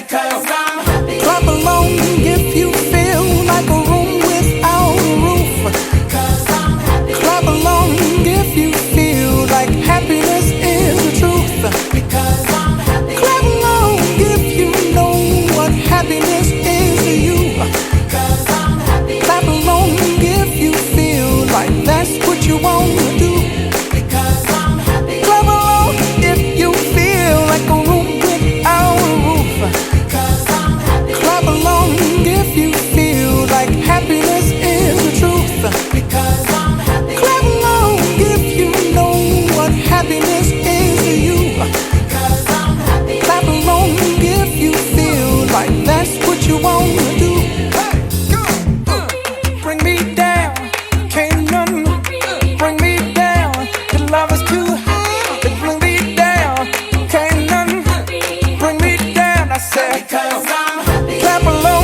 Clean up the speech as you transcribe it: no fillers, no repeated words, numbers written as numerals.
because I'm happy. Clap along if you feel like a room without a roof. Because I'm happy. Clap along if you feel like happiness is the truth. Because I'm happy. Clap along if you know what happiness is to you. Because I'm happy. Clap along if you feel like that's what you want to do. Because I'm happy. Clap along if you feel like a room without a roof. Because I'm happy. Clap along if you feel like happiness is the truth. Because I'm happy. Clap along if you know what happiness is to you. Because I'm happy. Clap along if you feel like that's what you want to do. Bring me down, can't none bring me down. The love is too high to bring me down. Can't none bring me down. I said, Because I'm happy. clap along.